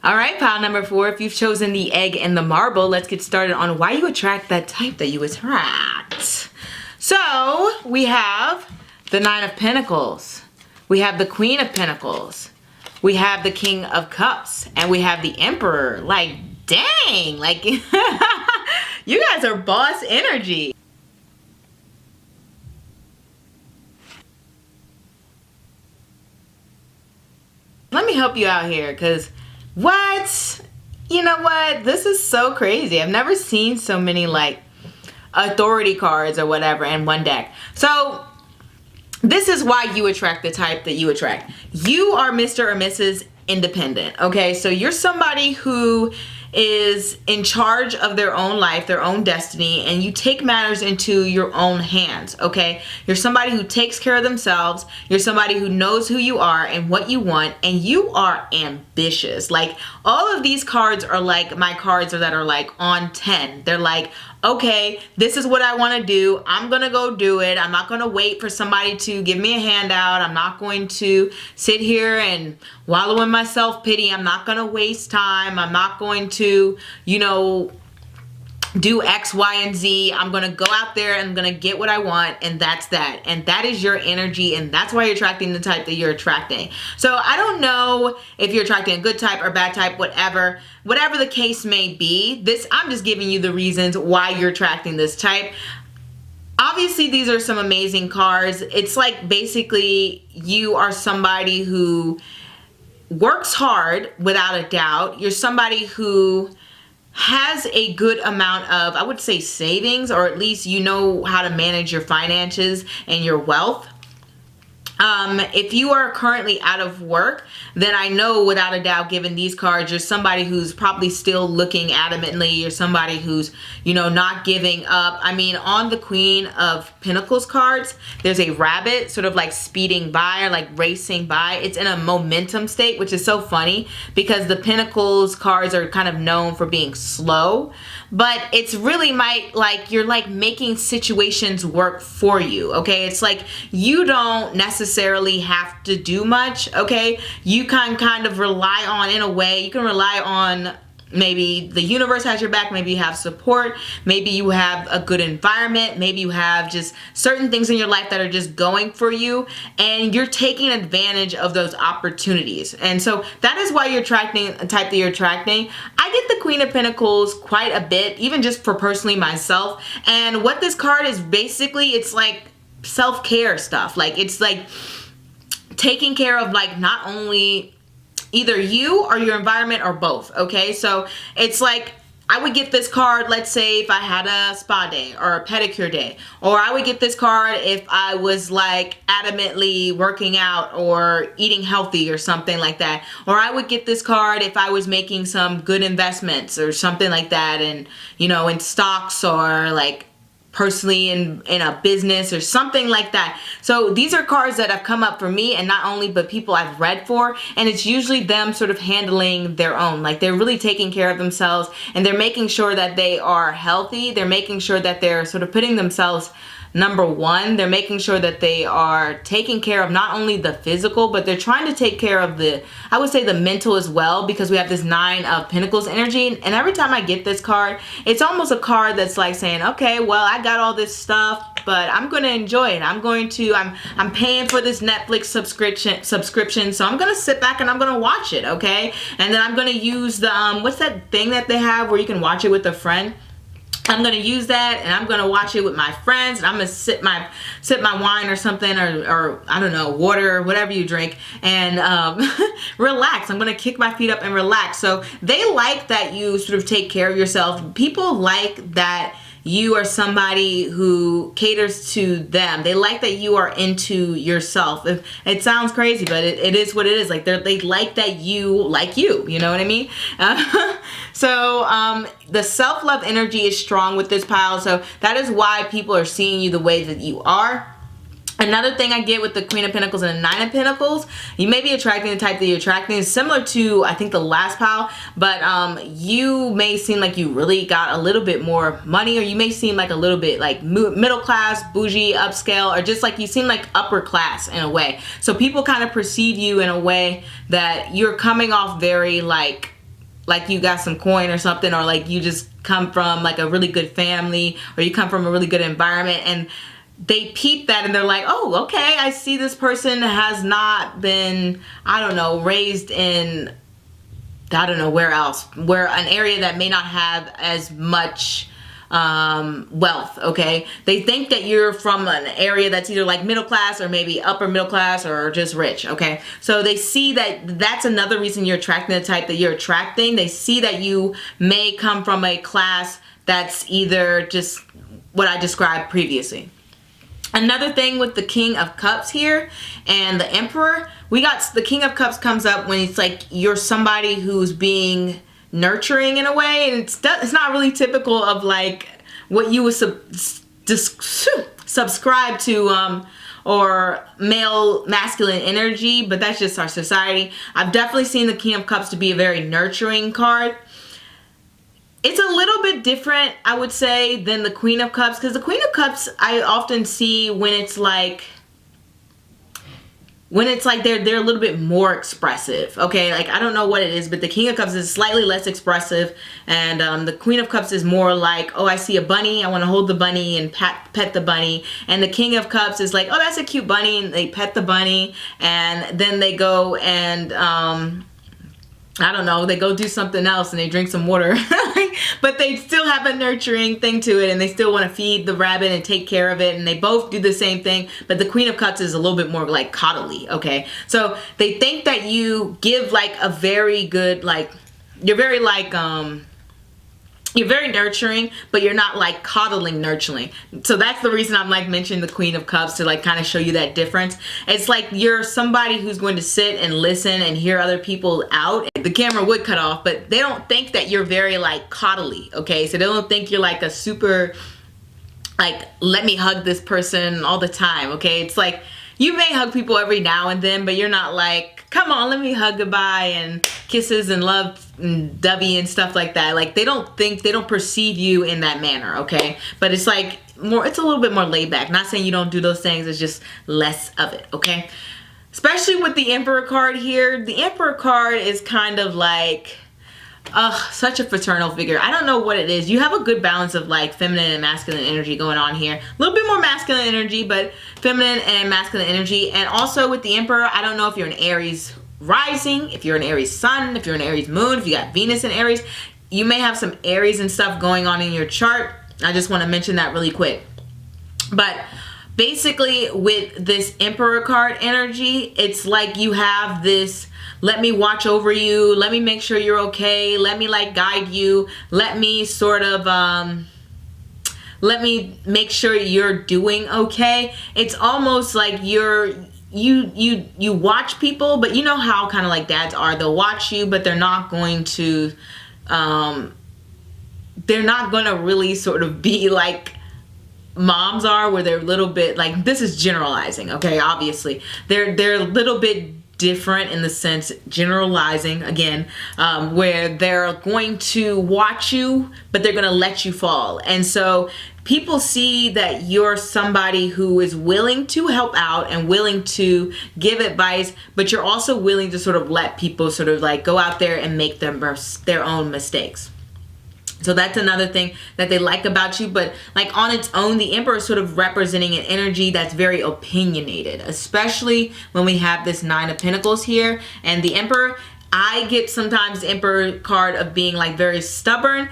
All right, pile number 4, if you've chosen the egg and the marble, let's get started on why you attract that type that you attract. So we have the 9 of Pentacles. We have the Queen of Pentacles. We have the King of Cups. And we have the Emperor. Like, dang, like you guys are boss energy. Let me help you out here, because what? You know what? This is so crazy. I've never seen so many like authority cards or whatever in one deck. So this is why you attract the type that you attract. You are Mr. or Mrs. Independent, okay? So you're somebody who is in charge of their own life, their own destiny, and you take matters into your own hands, okay? You're somebody who takes care of themselves. You're somebody who knows who you are and what you want, and you are ambitious. Like, all of these cards are like my cards that are like on 10. They're like, okay, this is what I want to do. I'm going to go do it. I'm not going to wait for somebody to give me a handout. I'm not going to sit here and wallow in my self-pity. I'm not going to waste time. I'm not going to, you know, do X, Y, and Z. I'm going to go out there and I'm going to get what I want, and that's that. And that is your energy, and that's why you're attracting the type that you're attracting. So I don't know if you're attracting a good type or bad type, whatever the case may be. I'm just giving you the reasons why you're attracting this type. Obviously, these are some amazing cards. It's like basically you are somebody who works hard without a doubt. You're somebody who has a good amount of, I would say, savings, or at least you know how to manage your finances and your wealth. If you are currently out of work, then I know without a doubt, given these cards, you're somebody who's probably still looking adamantly. You're somebody who's, you know, not giving up. I mean, on the Queen of Pentacles cards, there's a rabbit sort of like speeding by or like racing by. It's in a momentum state, which is so funny because the Pentacles cards are kind of known for being slow, but it's really you're like making situations work for you, okay? It's like you don't necessarily have to do much, okay? You can kind of rely on, in a way, you can rely on, maybe the universe has your back, maybe you have support, maybe you have a good environment, maybe you have just certain things in your life that are just going for you, and you're taking advantage of those opportunities. And so that is why you're attracting a type that you're attracting. I get the Queen of Pentacles quite a bit, even just for personally myself. And what this card is basically, it's like self-care stuff. Like, it's like taking care of, like, not only either you or your environment or both, okay? So it's like, I would get this card, let's say if I had a spa day or a pedicure day, or I would get this card if I was like adamantly working out or eating healthy or something like that. Or I would get this card if I was making some good investments or something like that, and, you know, in stocks or like personally in a business or something like that. So these are cards that have come up for me, and not only, but people I've read for, and it's usually them sort of handling their own. Like, they're really taking care of themselves, and they're making sure that they are healthy. They're making sure that they're sort of putting themselves number one. They're making sure that they are taking care of not only the physical, but they're trying to take care of the, I would say, the mental as well, because we have this Nine of Pentacles energy. And every time I get this card, it's almost a card that's like saying, okay, well, I got all this stuff, but I'm going to enjoy it. I'm paying for this Netflix subscription, so I'm going to sit back and I'm going to watch it, okay? And then I'm going to use the, what's that thing that they have where you can watch it with a friend? I'm going to use that, and I'm going to watch it with my friends, and I'm going to sip my wine or something, or I don't know, water, or whatever you drink, and relax. I'm going to kick my feet up and relax. So they like that you sort of take care of yourself. People like that you are somebody who caters to them. They like that you are into yourself. It sounds crazy, but it is what it is. Like, they like that you like you know what I mean? So the self-love energy is strong with this pile, so that is why people are seeing you the way that you are. Another thing I get with the Queen of Pentacles and the Nine of Pentacles, you may be attracting the type that you're attracting. It's similar to, I think, the last pile, but you may seem like you really got a little bit more money, or you may seem like a little bit like middle class, bougie, upscale, or just like you seem like upper class in a way. So people kind of perceive you in a way that you're coming off very like you got some coin or something, or like you just come from like a really good family, or you come from a really good environment, and they peep that and they're like, oh, okay, I see this person has not been, I don't know, raised in, I don't know where else, where an area that may not have as much wealth, okay? They think that you're from an area that's either like middle class or maybe upper middle class or just rich, okay? So they see that that's another reason you're attracting the type that you're attracting. They see that you may come from a class that's either just what I described previously. Another thing with the King of Cups here and the Emperor, we got the King of Cups comes up when it's like you're somebody who's being nurturing in a way, and it's not really typical of like what you would subscribe to, or masculine energy, but that's just our society. I've definitely seen the King of Cups to be a very nurturing card. It's a little bit different, I would say, than the Queen of Cups, because the Queen of Cups I often see when it's like they're a little bit more expressive. Okay, like I don't know what it is, but the King of Cups is slightly less expressive, and the Queen of Cups is more like, oh, I see a bunny, I want to hold the bunny and pet the bunny. And the King of Cups is like, oh, that's a cute bunny, and they pet the bunny, and then they go and I don't know, they go do something else and they drink some water. But they still have a nurturing thing to it, and they still want to feed the rabbit and take care of it, and they both do the same thing. But the Queen of Cups is a little bit more like coddly, okay? So they think that you give like a very good, like, you're very like, you're very nurturing, but you're not like coddling nurturing. So that's the reason I'm like mentioning the Queen of Cups, to like kind of show you that difference. It's like you're somebody who's going to sit and listen and hear other people out. The camera would cut off, but they don't think that you're very like coddly, okay? So they don't think you're like a super, like, let me hug this person all the time, okay? It's like, you may hug people every now and then, but you're not like, come on, let me hug goodbye and kisses and love and dovey and stuff like that. Like, they don't perceive you in that manner, okay? But it's like more, it's a little bit more laid back. Not saying you don't do those things, it's just less of it, okay? Especially with the Emperor card here. The Emperor card is kind of like, such a fraternal figure. I don't know what it is. You have a good balance of like feminine and masculine energy going on here. A little bit more masculine energy, but feminine and masculine energy. And also with the Emperor, I don't know if you're an Aries rising, if you're an Aries sun, if you're an Aries moon, if you got Venus in Aries, you may have some Aries and stuff going on in your chart. I just want to mention that really quick. But basically with this Emperor card energy, it's like you have this, let me watch over you, let me make sure you're okay, let me like guide you, let me sort of let me make sure you're doing okay. It's almost like you watch people, but you know how kind of like dads are, they'll watch you, but they're not going to really sort of be like moms are, where they're a little bit like, this is generalizing, okay? Obviously they're a little bit different in the sense, generalizing again, where they're going to watch you, but they're going to let you fall. And so people see that you're somebody who is willing to help out and willing to give advice, but you're also willing to sort of let people sort of like go out there and make their own mistakes. So that's another thing that they like about you. But like on its own, the Emperor is sort of representing an energy that's very opinionated, especially when we have this Nine of Pentacles here. And the Emperor, I get sometimes the Emperor card of being like very stubborn.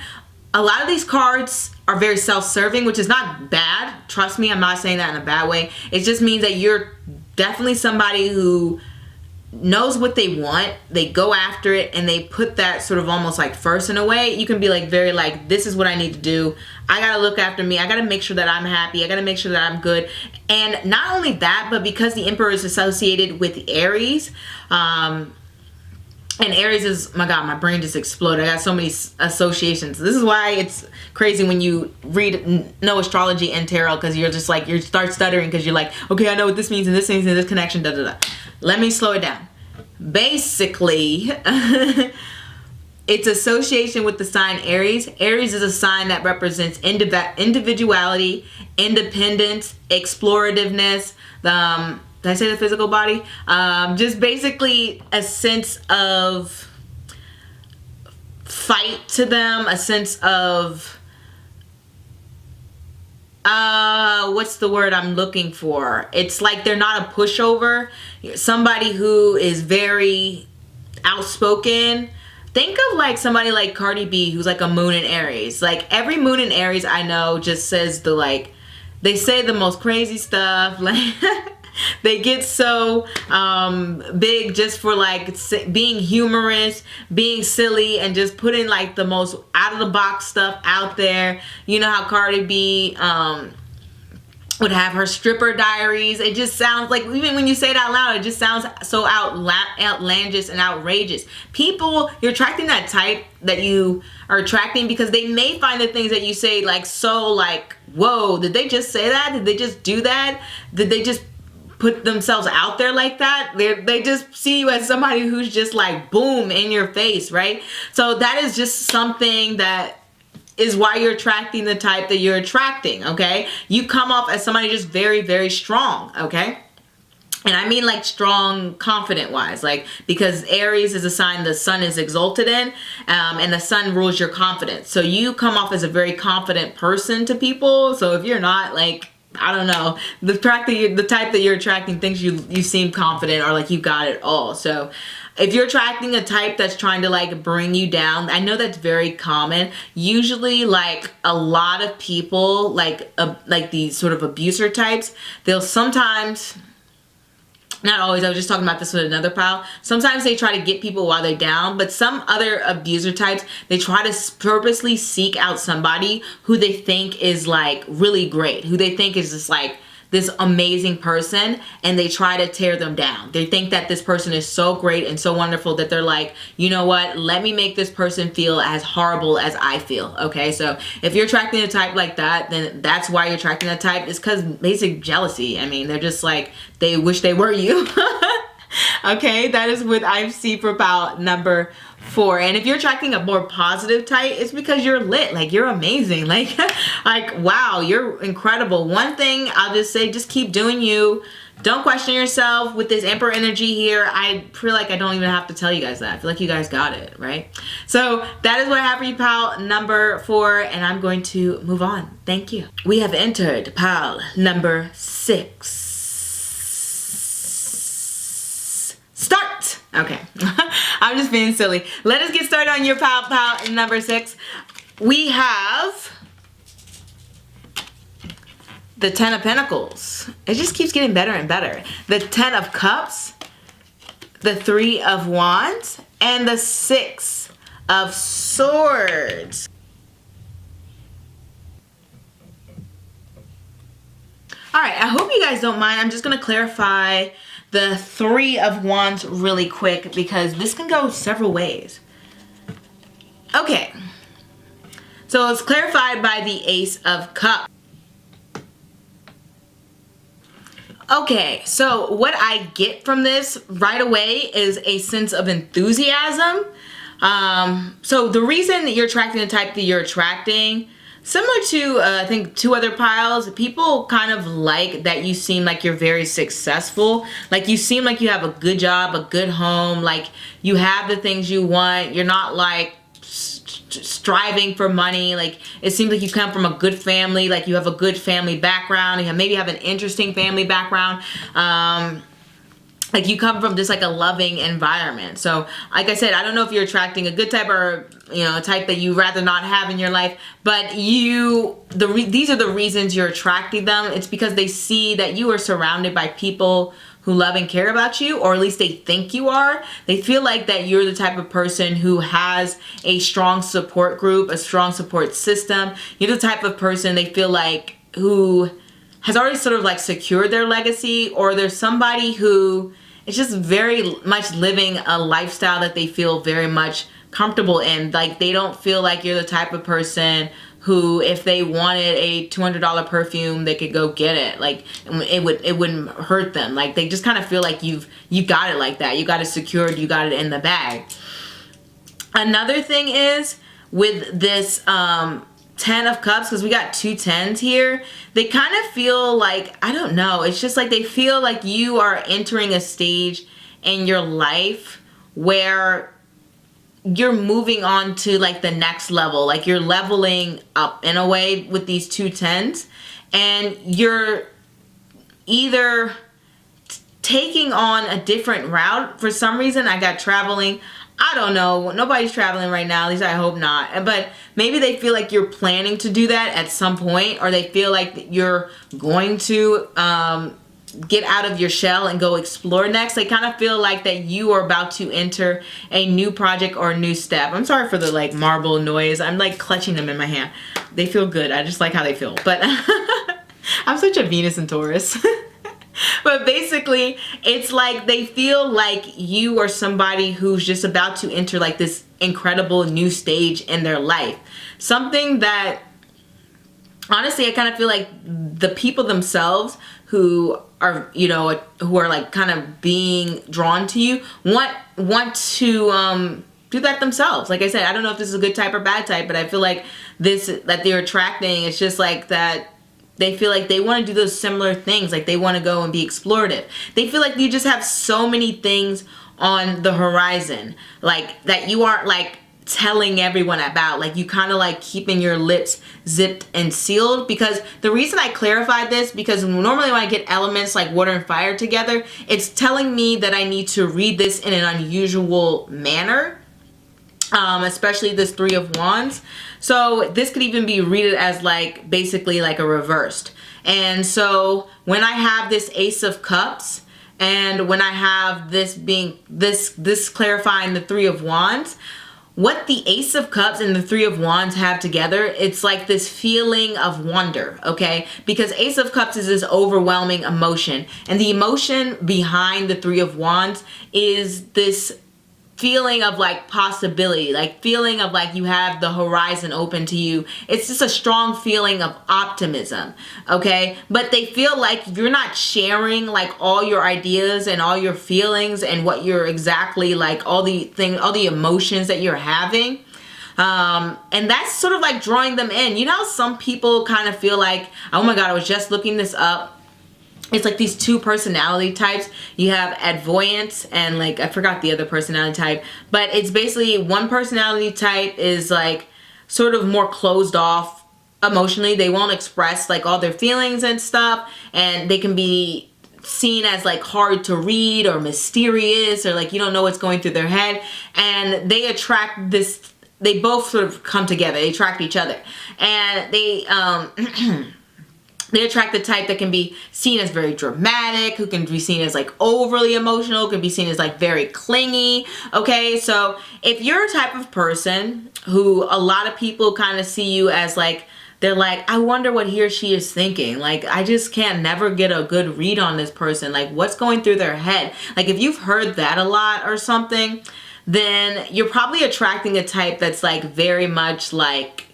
A lot of these cards are very self-serving, which is not bad. Trust me, I'm not saying that in a bad way. It just means that you're definitely somebody who knows what they want, they go after it, and they put that sort of almost like first in a way. You can be like very like, this is what I need to do, I gotta look after me, I gotta make sure that I'm happy, I gotta make sure that I'm good. And not only that, but because the Emperor is associated with Aries, and Aries is, my God, my brain just exploded. I got so many associations. This is why it's crazy when you know astrology and tarot, because you're just like, you start stuttering because you're like, okay, I know what this means and this means and this connection, da da da. Let me slow it down. Basically, it's association with the sign Aries. Aries is a sign that represents individuality, independence, explorativeness, did I say the physical body? Just basically a sense of fight to them, a sense of, what's the word I'm looking for? It's like they're not a pushover. Somebody who is very outspoken. Think of like somebody like Cardi B, who's like a moon in Aries. Like every moon in Aries I know just says the like, they say the most crazy stuff. Like they get so big just for like being humorous, being silly, and just putting like the most out of the box stuff out there. You know how Cardi B would have her stripper diaries. It just sounds like, even when you say it out loud, it just sounds so outlandish and outrageous. People, you're attracting that type that you are attracting because they may find the things that you say like so like, whoa, did they just say that? Did they just do that? Did they just put themselves out there like that? They just see you as somebody who's just like boom in your face, right? So that is just something that is why you're attracting the type that you're attracting, okay? You come off as somebody just very, very strong, okay? And I mean like strong, confident wise, like, because Aries is a sign the sun is exalted in, and the sun rules your confidence. So you come off as a very confident person to people. So if you're not, like, I don't know, the type that you're attracting thinks you seem confident or like you got it all. So if you're attracting a type that's trying to like bring you down, I know that's very common. Usually like a lot of people like these sort of abuser types, they'll sometimes, not always, I was just talking about this with another pal. Sometimes they try to get people while they're down, but some other abuser types, they try to purposely seek out somebody who they think is like really great, who they think is just like this amazing person, and they try to tear them down. They think that this person is so great and so wonderful that they're like, you know what, let me make this person feel as horrible as I feel, okay? So if you're attracting a type like that, then that's why you're attracting that type. It's because basic jealousy. I mean, they're just like, they wish they were you. Okay, that is what I see for pal number 4. And if you're attracting a more positive type, it's because you're lit, like you're amazing, like wow, you're incredible. One thing I'll just say, just keep doing you. Don't question yourself with this Emperor energy here. I feel like I don't even have to tell you guys that. I feel like you guys got it, right? So that is what I have for you, pal number 4, and I'm going to move on. Thank you. We have entered pal number 6. Start! Okay, I'm just being silly. Let us get started on your pal number 6. We have the 10 of Pentacles. It just keeps getting better and better. The 10 of Cups, the 3 of Wands, and the 6 of Swords. All right, I hope you guys don't mind. I'm just gonna clarify the 3 of Wands really quick because this can go several ways. Okay, so it's clarified by the Ace of Cups. Okay, so what I get from this right away is a sense of enthusiasm. So the reason that you're attracting the type that you're attracting, similar to, I think, 2 other piles, people kind of like that you seem like you're very successful. Like you seem like you have a good job, a good home, like you have the things you want. You're not like striving for money. Like it seems like you come from a good family, like you have a good family background. You maybe have an interesting family background. Like you come from just like a loving environment. So like I said, I don't know if you're attracting a good type or, you know, a type that you rather not have in your life, but these are the reasons you're attracting them. It's because they see that you are surrounded by people who love and care about you, or at least they think you are. They feel like that you're the type of person who has a strong support group, a strong support system. You're the type of person they feel like who has already sort of like secured their legacy, or there's somebody who is just very much living a lifestyle that they feel very much comfortable in. Like they don't feel like you're the type of person who, if they wanted a $200 perfume, they could go get it. Like it wouldn't hurt them. Like they just kind of feel like you got it like that. You got it secured. You got it in the bag. Another thing is with this 10 of Cups, because we got 2 10s here, they kind of feel like, I don't know, it's just like they feel like you are entering a stage in your life where you're moving on to like the next level. Like you're leveling up in a way with these 2 10s, and you're either taking on a different route. For some reason I got traveling. I don't know. Nobody's traveling right now. At least I hope not. But maybe they feel like you're planning to do that at some point, or they feel like you're going to get out of your shell and go explore next. They kind of feel like that you are about to enter a new project or a new step. I'm sorry for the like marble noise. I'm like clutching them in my hand. They feel good. I just like how they feel. But I'm such a Venus in Taurus. But basically, it's like they feel like you are somebody who's just about to enter like this incredible new stage in their life. Something that, honestly, I kind of feel like the people themselves who are, you know, who are like kind of being drawn to you want to do that themselves. Like I said, I don't know if this is a good type or bad type, but I feel like this that they're attracting, it's just like that they feel like they want to do those similar things. Like they want to go and be explorative. They feel like you just have so many things on the horizon, like that you aren't like telling everyone about. Like you kind of like keeping your lips zipped and sealed. Because the reason I clarified this, because normally when I get elements like water and fire together, it's telling me that I need to read this in an unusual manner. Especially this Three of Wands. So this could even be read as like basically like a reversed. And so when I have this Ace of Cups and when I have this being this clarifying the Three of Wands, what the Ace of Cups and the Three of Wands have together, it's like this feeling of wonder, okay? Because Ace of Cups is this overwhelming emotion, and the emotion behind the Three of Wands is this feeling of like possibility, like feeling of like you have the horizon open to you. It's just a strong feeling of optimism, okay? But they feel like you're not sharing like all your ideas and all your feelings and what you're exactly like, all the emotions that you're having. And that's sort of like drawing them in. You know, some people kind of feel like, oh my God, I was just looking this up. It's like these two personality types. You have advoyance and like, I forgot the other personality type, but it's basically one personality type is like sort of more closed off emotionally. They won't express like all their feelings and stuff, and they can be seen as like hard to read or mysterious, or like you don't know what's going through their head. And they attract this, they both sort of come together, they attract each other, and they they attract the type that can be seen as very dramatic, who can be seen as like overly emotional, can be seen as like very clingy, okay? So if you're a type of person who a lot of people kind of see you as like, they're like, I wonder what he or she is thinking. Like, I just can't never get a good read on this person. Like, what's going through their head? Like, if you've heard that a lot or something, then you're probably attracting a type that's like very much like,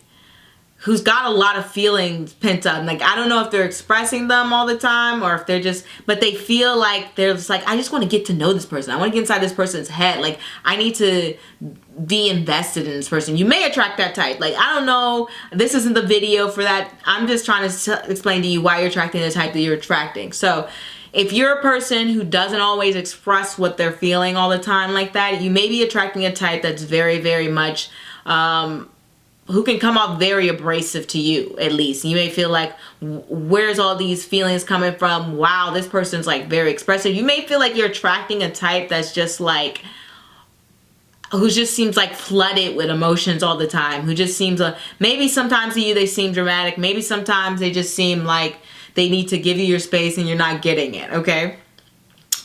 who's got a lot of feelings pent up. Like, I don't know if they're expressing them all the time or if they're just, but they feel like they're just like, I just want to get to know this person. I want to get inside this person's head. Like, I need to be invested in this person. You may attract that type. Like, I don't know. This isn't the video for that. I'm just trying to explain to you why you're attracting the type that you're attracting. So if you're a person who doesn't always express what they're feeling all the time like that, you may be attracting a type that's very, very much, who can come off very abrasive to you, at least. You may feel like, where's all these feelings coming from? Wow, this person's like very expressive. You may feel like you're attracting a type that's just like, who just seems like flooded with emotions all the time. Who just seems, maybe sometimes to you they seem dramatic. Maybe sometimes they just seem like they need to give you your space and you're not getting it, okay?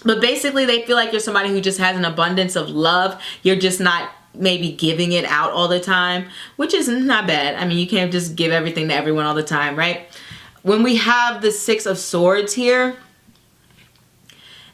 But basically they feel like you're somebody who just has an abundance of love. You're just not maybe giving it out all the time, which is not bad. I mean, you can't just give everything to everyone all the time, right? When we have the Six of Swords here,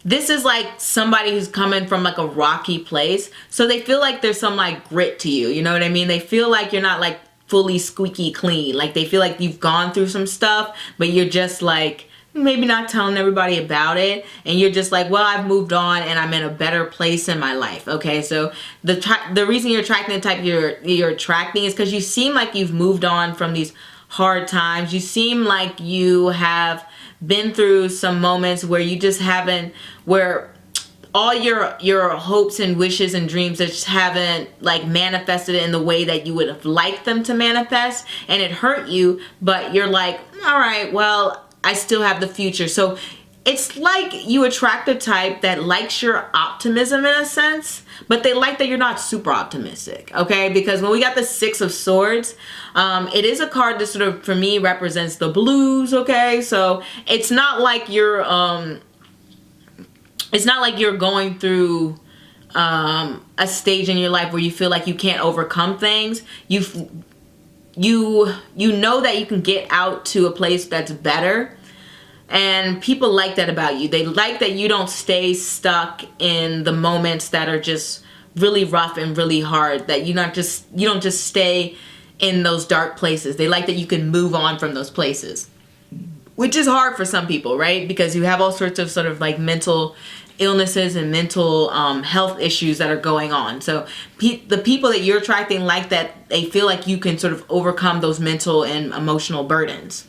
this is like somebody who's coming from like a rocky place. So they feel like there's some like grit to you. You know what I mean? They feel like you're not like fully squeaky clean. Like they feel like you've gone through some stuff, but you're just like, maybe not telling everybody about it, and you're just like, well, I've moved on and I'm in a better place in my life, okay? So the reason you're attracting the type you're attracting is because you seem like you've moved on from these hard times. You seem like you have been through some moments where you just haven't, where all your hopes and wishes and dreams just haven't like manifested in the way that you would have liked them to manifest, and it hurt you, but you're like, all right, well, I still have the future. So it's like you attract a type that likes your optimism in a sense, but they like that you're not super optimistic, okay? Because when we got the Six of Swords, it is a card that sort of, for me, represents the blues, okay? So it's not like you're going through a stage in your life where you feel like you can't overcome things. You know that you can get out to a place that's better, And people like that about you. They like that you don't stay stuck in the moments that are just really rough and really hard, that you don't just stay in those dark places. They like that you can move on from those places, which is hard for some people, right? Because you have all sorts of sort of like mental illnesses and mental health issues that are going on. So the people that you're attracting like that, they feel like you can sort of overcome those mental and emotional burdens.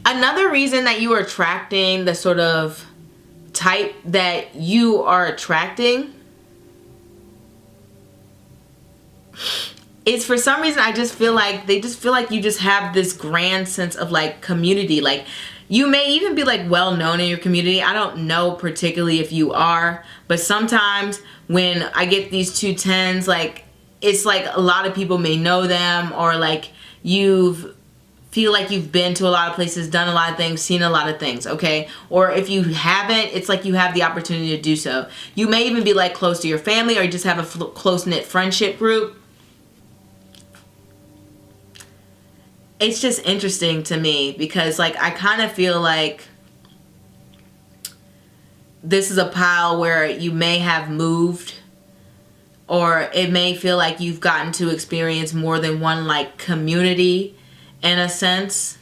Another reason that you are attracting the sort of type that you are attracting is, for some reason, I just feel like they just feel like you just have this grand sense of like community. Like, you may even be like well known in your community. I don't know particularly if you are, but sometimes when I get these 2 10s, like, it's like a lot of people may know them, or like feel like you've been to a lot of places, done a lot of things, seen a lot of things, okay? Or if you haven't, it's like you have the opportunity to do so. You may even be like close to your family, or you just have a close-knit friendship group. It's just interesting to me because, like, I kind of feel like this is a pile where you may have moved, or it may feel like you've gotten to experience more than one like community in a sense.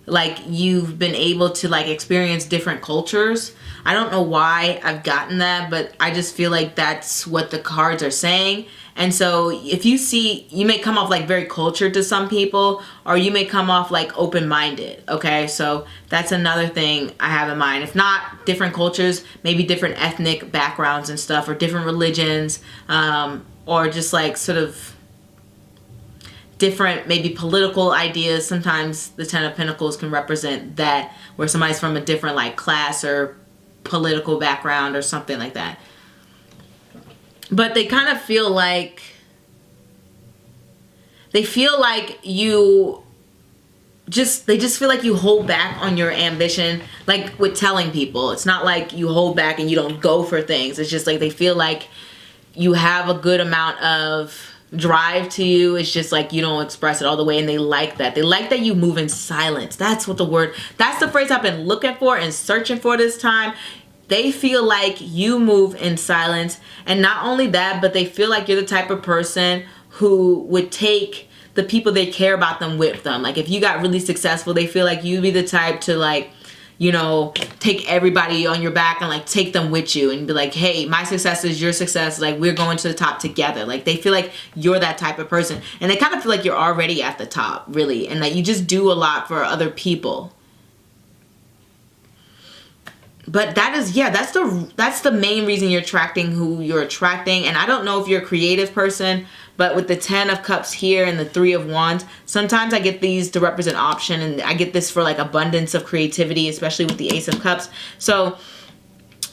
Like, you've been able to like experience different cultures. I don't know why I've gotten that, but I just feel like that's what the cards are saying. And so if you see, you may come off like very cultured to some people, or you may come off like open-minded, okay? So that's another thing I have in mind. If not different cultures, maybe different ethnic backgrounds and stuff, or different religions, or just like sort of different maybe political ideas. Sometimes the 10 of Pentacles can represent that, where somebody's from a different like class or political background or something like that. But they kind of feel like, they just feel like you hold back on your ambition, like with telling people. It's not like you hold back and you don't go for things. It's just like they feel like you have a good amount of drive to you. It's just like you don't express it all the way, and they like that. They like that you move in silence. That's the phrase I've been looking for and searching for this time. They feel like you move in silence, and not only that, but they feel like you're the type of person who would take the people they care about them with them. Like, if you got really successful, they feel like you'd be the type to like, you know, take everybody on your back and like take them with you and be like, hey, my success is your success. Like, we're going to the top together. Like, they feel like you're that type of person, and they kind of feel like you're already at the top, really, and that you just do a lot for other people. But that is, yeah, that's the main reason you're attracting who you're attracting. And I don't know if you're a creative person, but with the 10 of Cups here and the 3 of Wands, sometimes I get these to represent option, and I get this for like abundance of creativity, especially with the Ace of Cups. So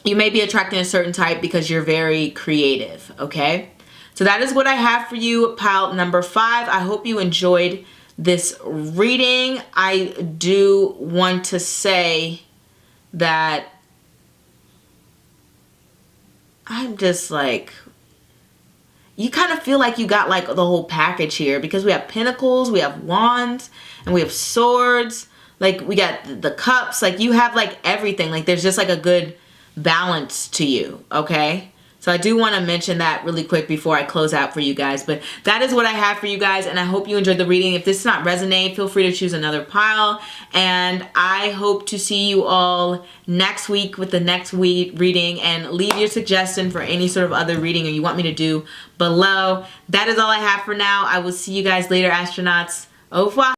you may be attracting a certain type because you're very creative, okay? So that is what I have for you, pile number 5. I hope you enjoyed this reading. I do want to say that I'm just like, you kind of feel like you got like the whole package here, because we have Pentacles, we have Wands, and we have Swords. Like, we got the Cups. Like, you have like everything. Like, there's just like a good balance to you, okay? So I do want to mention that really quick before I close out for you guys. But that is what I have for you guys, and I hope you enjoyed the reading. If this does not resonate, feel free to choose another pile. And I hope to see you all next week with the next reading. And leave your suggestion for any sort of other reading or you want me to do below. That is all I have for now. I will see you guys later, astronauts. Au revoir.